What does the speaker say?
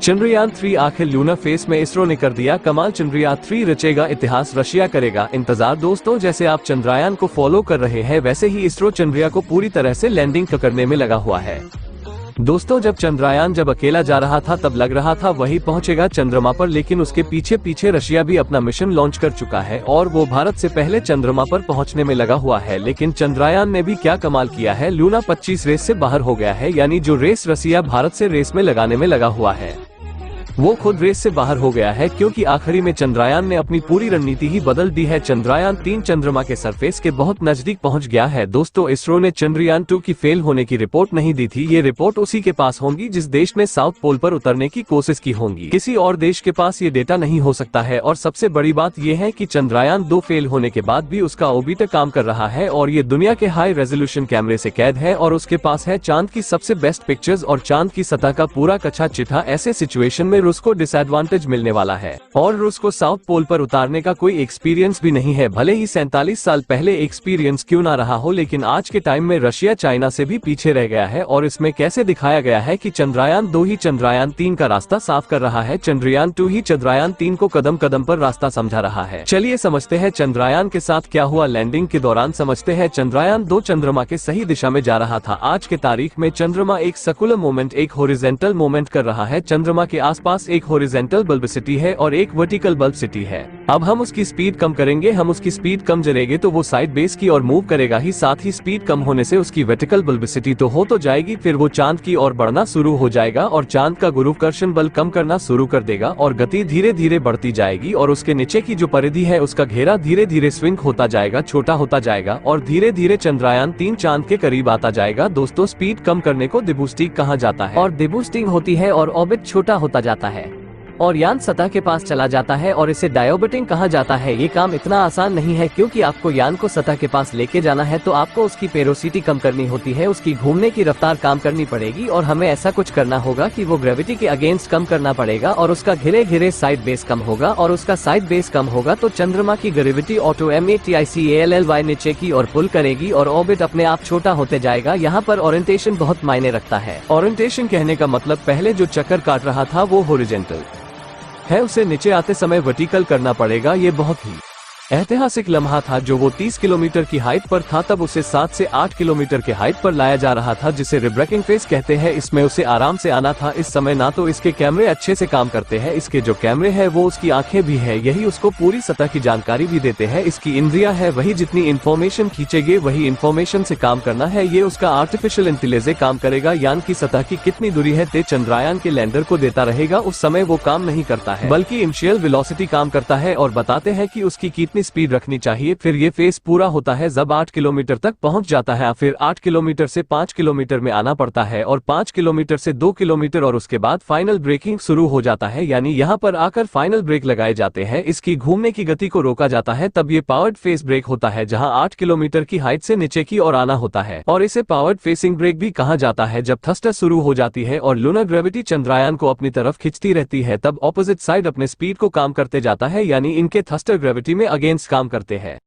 चंद्रयान 3 आखिर lunar face में इसरो ने कर दिया कमाल। चंद्रयान 3 रचेगा इतिहास, रशिया करेगा इंतजार। दोस्तों, जैसे आप चंद्रयान को फॉलो कर रहे हैं वैसे ही इसरो चंद्रयान को पूरी तरह से लैंडिंग करने में लगा हुआ है। दोस्तों, जब चंद्रयान अकेला जा रहा था तब लग रहा था वही पहुंचेगा चंद्रमा पर, लेकिन उसके पीछे पीछे रशिया भी अपना मिशन लॉन्च कर चुका है और वो भारत से पहले चंद्रमा पर पहुंचने में लगा हुआ है। लेकिन चंद्रयान ने भी क्या कमाल किया है, लूना 25 रेस से बाहर हो गया है, यानी जो रेस रशिया भारत से रेस में लगाने में लगा हुआ है वो खुद रेस से बाहर हो गया है, क्योंकि आखिरी में चंद्रयान ने अपनी पूरी रणनीति ही बदल दी है। चंद्रयान 3 चंद्रमा के सरफेस के बहुत नजदीक पहुंच गया है। दोस्तों, इसरो ने चंद्रयान 2 की फेल होने की रिपोर्ट नहीं दी थी। ये रिपोर्ट उसी के पास होंगी जिस देश ने साउथ पोल पर उतरने की कोशिश की होंगी। किसी और देश के पास ये डेटा नहीं हो सकता है। और सबसे बड़ी बात ये है कि चंद्रयान 2 फेल होने के बाद भी उसका ऑर्बिटर काम कर रहा है और ये दुनिया के हाई रेजोल्यूशन कैमरे से कैद है और उसके पास है चांद की सबसे बेस्ट पिक्चर्स और चांद की सतह का पूरा कच्चा चिट्ठा। ऐसे सिचुएशन में रूस को डिसएडवांटेज मिलने वाला है और रूस को साउथ पोल पर उतारने का कोई एक्सपीरियंस भी नहीं है। भले ही 47 साल पहले एक्सपीरियंस क्यों ना रहा हो, लेकिन आज के टाइम में रशिया चाइना से भी पीछे रह गया है। और इसमें कैसे दिखाया गया है कि चंद्रयान 2 ही चंद्रयान 3 का रास्ता साफ कर रहा है, चंद्रयान 2 ही चंद्रयान 3 को कदम कदम पर रास्ता समझा रहा है। चलिए समझते हैं चंद्रयान के साथ क्या हुआ। लैंडिंग के दौरान समझते हैं चंद्रयान 2 चंद्रमा के सही दिशा में जा रहा था। आज के तारीख में चंद्रमा एक सर्कुलर मूवमेंट, एक हॉरिजॉन्टल मूवमेंट कर रहा है। चंद्रमा के आसपास एक हॉरिजॉन्टल बल्बिसिटी है और एक वर्टिकल बल्बिसिटी है। अब हम उसकी स्पीड कम करेंगे, हम उसकी स्पीड कम करेंगे तो वो साइड बेस की और मूव करेगा ही, साथ ही स्पीड कम होने से उसकी वर्टिकल बल्बिसिटी तो हो तो जाएगी, फिर वो चांद की ओर बढ़ना शुरू हो जाएगा और चांद का गुरुत्वाकर्षण बल कम करना शुरू कर देगा और गति धीरे धीरे बढ़ती जाएगी और उसके नीचे की जो परिधि है उसका घेरा धीरे धीरे स्विंग होता जाएगा, छोटा होता जाएगा और धीरे धीरे चंद्रयान 3 चांद के करीब आता जाएगा। दोस्तों, स्पीड कम करने को डिबूस्टिंग कहा जाता है और डिबूस्टिंग होती है और ऑर्बिट छोटा होता जाता है और यान सतह के पास चला जाता है और इसे डायोबटिंग कहा जाता है। ये काम इतना आसान नहीं है, क्योंकि आपको यान को सतह के पास लेके जाना है तो आपको उसकी पेरोसिटी कम करनी होती है, उसकी घूमने की रफ्तार काम करनी पड़ेगी और हमें ऐसा कुछ करना होगा कि वो ग्रेविटी के अगेंस्ट कम करना पड़ेगा और उसका घिरे घिरे साइड बेस कम होगा और उसका साइड बेस कम होगा तो चंद्रमा की ग्रेविटी ऑटो MATICALLY नीचे की और पुल करेगी और ऑर्बिट अपने आप छोटा होते जाएगा। यहाँ पर ओरिएंटेशन बहुत मायने रखता है। ओरिएंटेशन कहने का मतलब पहले जो चक्कर काट रहा था वो हॉरिजॉन्टल है, उसे नीचे आते समय वर्टिकल करना पड़ेगा। ये बहुत ही ऐतिहासिक लम्हा था। जो वो 30 किलोमीटर की हाइट पर था तब उसे 7 से 8 किलोमीटर के हाइट पर लाया जा रहा था, जिसे रिब्रेकिंग फेज कहते हैं। इसमें उसे आराम से आना था। इस समय ना तो इसके कैमरे अच्छे से काम करते हैं, इसके जो कैमरे हैं वो उसकी आंखें भी है, यही उसको पूरी सतह की जानकारी भी देते हैं। इसकी इंद्रियां है, वही जितनी इन्फॉर्मेशन खींचेगी वही इन्फॉर्मेशन से काम करना है। ये उसका आर्टिफिशियल इंटेलिजेंस काम करेगा। यान की सतह की कितनी दूरी है ते चंद्रयान के लैंडर को देता रहेगा। उस समय वो काम नहीं करता है, बल्कि इनिशियल वेलोसिटी काम करता है और बताते हैं कि उसकी कितनी स्पीड रखनी चाहिए। फिर ये फेज पूरा होता है जब 8 किलोमीटर तक पहुंच जाता है, फिर 8 किलोमीटर से 5 किलोमीटर में आना पड़ता है और 5 किलोमीटर से 2 किलोमीटर और उसके बाद फाइनल ब्रेकिंग शुरू हो जाता है, यानी यहाँ पर आकर फाइनल ब्रेक लगाए जाते हैं। इसकी घूमने की गति को रोका जाता है, तब ये पावर्ड फेस ब्रेक होता है, जहाँ 8 किलोमीटर की हाइट से नीचे की ओर आना होता है और इसे पावर्ड फेसिंग ब्रेक भी कहा जाता है। जब थ्रस्टर शुरू हो जाती है और लूनर ग्रेविटी चंद्रयान को अपनी तरफ खींचती रहती है तब ऑपोजिट साइड अपने स्पीड को काम करते जाता है, यानी इनके थ्रस्टर ग्रेविटी में अगेंस्ट काम करते हैं।